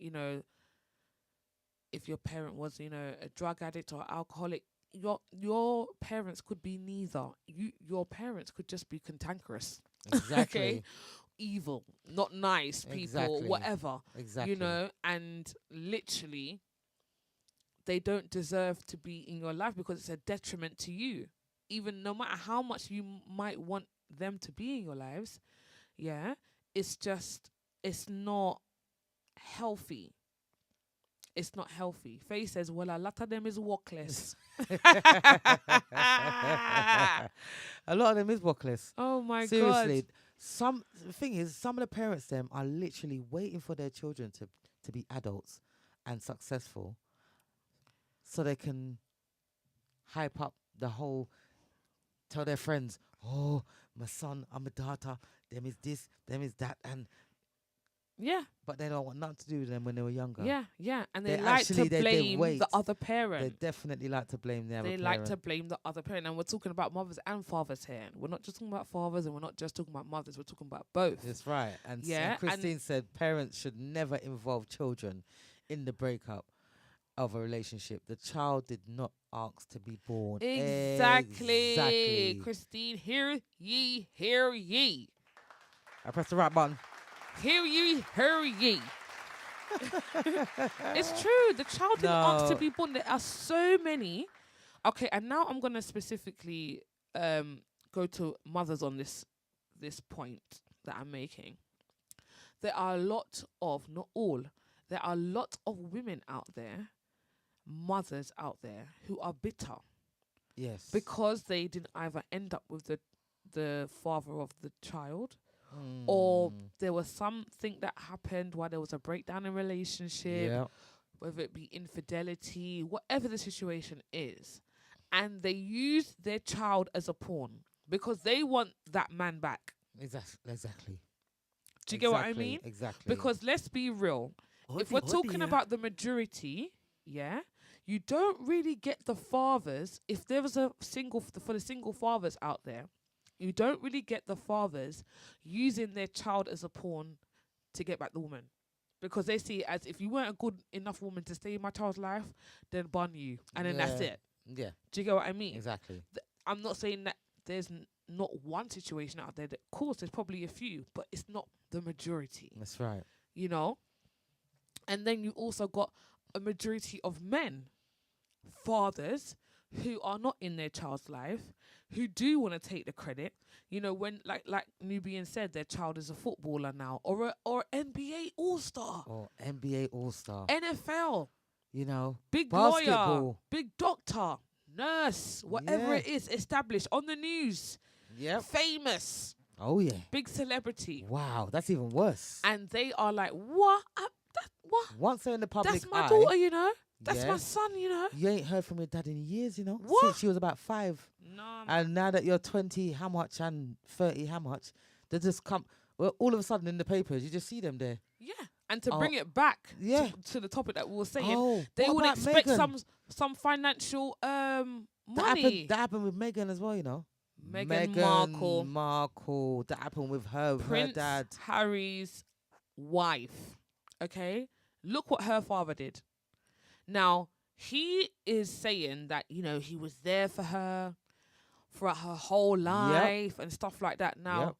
if your parent was, a drug addict or alcoholic, your parents could be neither. Your parents could just be cantankerous. Exactly. Okay? Evil, not nice people, Exactly. whatever. Exactly. And literally they don't deserve to be in your life because it's a detriment to you. Even no matter how much you might want them to be in your lives, yeah, it's not healthy. It's not healthy. Faye says, well, a lot of them is workless. A lot of them is workless. Oh my Seriously. God. The thing is, some of the parents them are literally waiting for their children to be adults and successful, so they can hype up the whole, tell their friends, oh, my son and my daughter, them is this, them is that, and Yeah. but they don't want nothing to do with them when they were younger. Yeah. And they They like actually- to they blame wait. the other They parent. definitely like to blame the other They parent. like to blame the other parent. And we're talking about mothers and fathers here. We're not just talking about fathers and we're not just talking about mothers. We're talking about both. That's right. And, Yeah, and Christine said parents should never involve children in the breakup of a relationship. The child did not ask to be born. Exactly. Christine, hear ye, hear ye. I pressed the right button. Hear ye, hear ye. It's true. The child didn't ask to No. be born. There are so many. Okay, and now I'm gonna specifically go to mothers on this point that I'm making. There are a lot of, not all, there are a lot of women out there, mothers out there, who are bitter Yes. because they didn't either end up with the father of the child, or there was something that happened while there was a breakdown in relationship, yeah. whether it be infidelity, whatever the situation is, and they use their child as a pawn because they want that man back. Exactly. Do you get what I mean? Exactly. Because let's be real, if we're talking about the majority, yeah, you don't really get the fathers. If there was a for the single fathers out there, you don't really get the fathers using their child as a pawn to get back the woman, because they see it as, if you weren't a good enough woman to stay in my child's life, then bun you, and then that's it. Yeah. Do you get what I mean? Exactly. I'm not saying that there's not one situation out there. That, of course, there's probably a few, but it's not the majority. That's right. You know? And then you also got a majority of men, fathers, who are not in their child's life, who do want to take the credit. You know, when like Nubian said, their child is a footballer now, or NBA All-Star, Or NBA All-Star. NFL, You know, big lawyer, basketball. big doctor, nurse, whatever Yeah. it is, established on the news, Yep. famous, Oh yeah. big celebrity, Wow, that's even worse. and they are like, what? What? Once they're in the public That's my eye, daughter, you know. That's yeah, my son, you know. you ain't heard from your dad in years, you know. What? Since she was about 5. No, man. And now that you're 20, how much, and 30, how much, they just come. Well, all of a sudden in the papers, you just see them there. Yeah, and to Oh, bring it back yeah. to the topic that we were saying, Oh, they what would about expect Meghan? some financial That money. happened with Meghan as well, you know. Meghan Markle, Markle. That happened with her Prince dad. Harry's wife. Okay, look what her father did. Now he is saying that, you know, he was there for her throughout her whole life and stuff like that. Now, Yep.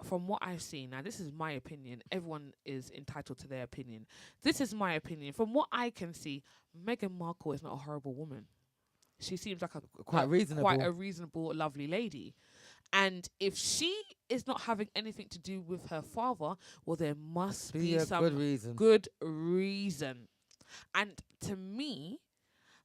from what I've seen, now this is my opinion. Everyone is entitled to their opinion. This is my opinion. From what I can see, Meghan Markle is not a horrible woman. She seems like Quite reasonable. quite a reasonable, lovely lady. And if she is not having anything to do with her father, well, there must be a some good reason. good reason. And to me,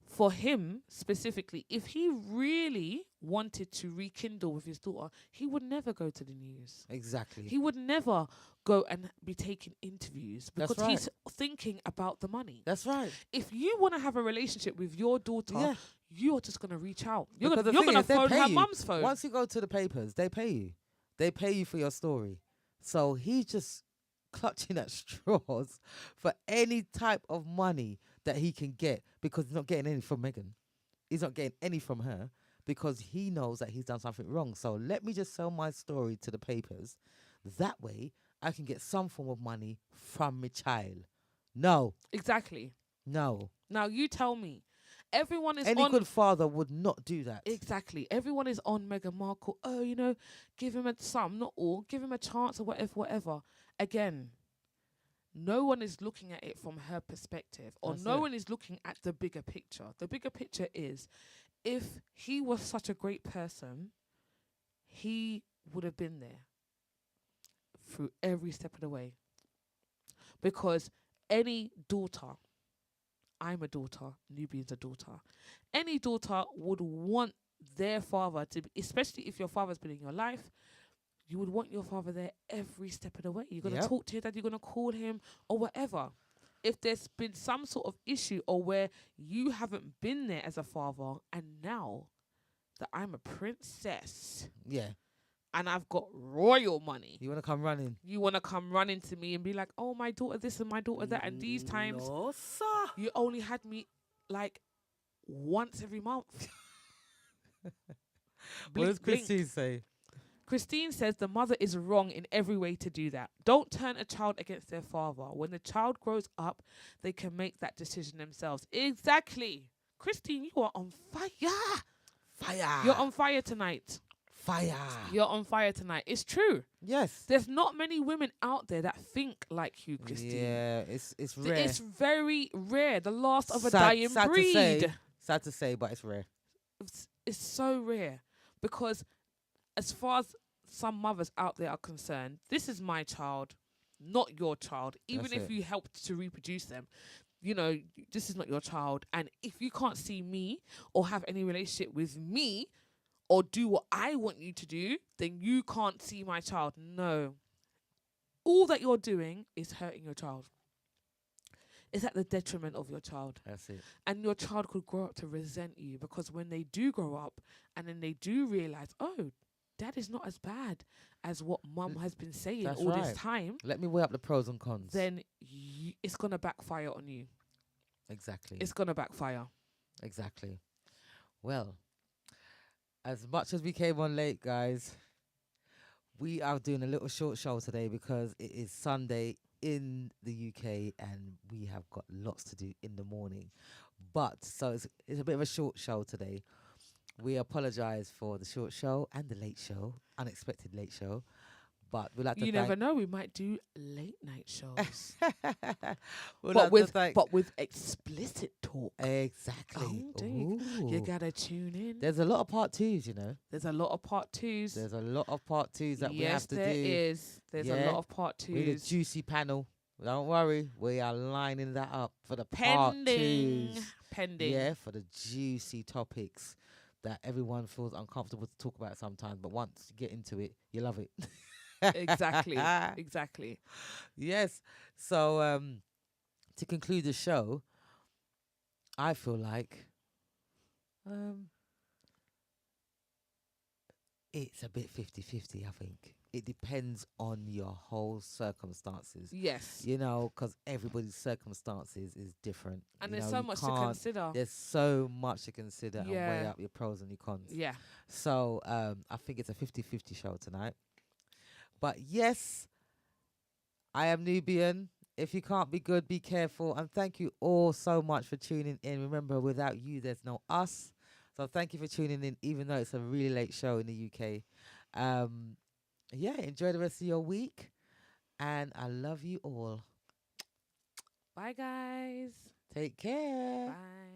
for him specifically, if he really wanted to rekindle with his daughter, he would never go to the news. Exactly. He would never go and be taking interviews That's because he's thinking about the money. That's right. If you want to have a relationship with your daughter, Yeah. you're just going to reach out. You're Because the going thing to is, they phone pay her you. mum's phone. Once you go to the papers, they pay you. They pay you for your story. So he's just clutching at straws for any type of money that he can get, because he's not getting any from Meghan. He's not getting any from her because he knows that he's done something wrong. So let me just sell my story to the papers. That way I can get some form of money from my child. No, Exactly. no. Now you tell me. Everyone is Any on good father would not do that. Exactly. Everyone is on Meghan Markle. Oh, you know, give him some, not all. Give him a chance or whatever. Again, no one is looking at it from her perspective, or That's no it. one is looking at the bigger picture. The bigger picture is, if he was such a great person, he would have been there through every step of the way. Because any daughter, I'm a daughter, Nubian's a daughter, any daughter would want their father to be, especially if your father's been in your life, you would want your father there every step of the way. You're going to Yep. talk to your dad, you're going to call him or whatever. If there's been some sort of issue or where you haven't been there as a father, and now that I'm a princess Yeah. and I've got royal money, You want to come running? you want to come running to me and be like, oh, my daughter this and my daughter that, and these times No, sir. you only had me like once every month. What Blink, does blink. Christine say? Christine says the mother is wrong in every way to do that. Don't turn a child against their father. When the child grows up, they can make that decision themselves. Exactly. Christine, you are on fire. Fire. You're on fire tonight. Fire. You're on fire tonight. It's true. Yes. There's not many women out there that think like you, Christine. Yeah, it's rare. It's very rare. The last of a Sad- dying sad to breed. say. Sad to say, but it's rare. It's so rare because as far as some mothers out there are concerned, this is my child, not your child. Even That's if it. you helped to reproduce them, you know, this is not your child. And if you can't see me or have any relationship with me or do what I want you to do, then you can't see my child. No. All that you're doing is hurting your child. It's at the detriment of your child. That's it. And your child could grow up to resent you, because when they do grow up and then they do realize, oh, dad is not as bad as what mum has been saying That's all right. this time, Let me weigh up the pros and cons. then it's going to backfire on you. Exactly. It's going to backfire. Exactly. Well, as much as we came on late, guys, we are doing a little short show today because it is Sunday in the UK and we have got lots to do in the morning. But so it's a bit of a short show today. We apologize for the short show and the late show, unexpected late show. But we'd like to You thank. never know. We might do late night shows, We'd but like to with thank. but with explicit talk. Exactly. Oh, dude. You Ooh. gotta tune in. There's a lot of part twos, you know. There's a lot of part twos. There's a lot of part twos that we Yes, have to there do. is. There's a Yeah. lot of part We're the twos. juicy panel. Don't worry, we are lining that up for the part Pending. twos. Pending. Yeah, for the juicy topics that everyone feels uncomfortable to talk about sometimes, but once you get into it, you love it. Exactly. Exactly. Yes. So to conclude the show, I feel like it's a bit 50-50, I think. It depends on your whole circumstances. Yes. You know, because everybody's circumstances is different. And You there's know, so you much to can't- consider. There's so much to consider and weigh Yeah. up your pros and your cons. Yeah. So I think it's a 50-50 show tonight. But yes, I am Nubian. If you can't be good, be careful. And thank you all so much for tuning in. Remember, without you, there's no us. So thank you for tuning in, even though it's a really late show in the UK. Yeah, enjoy the rest of your week. And I love you all. Bye, guys. Take care. Bye.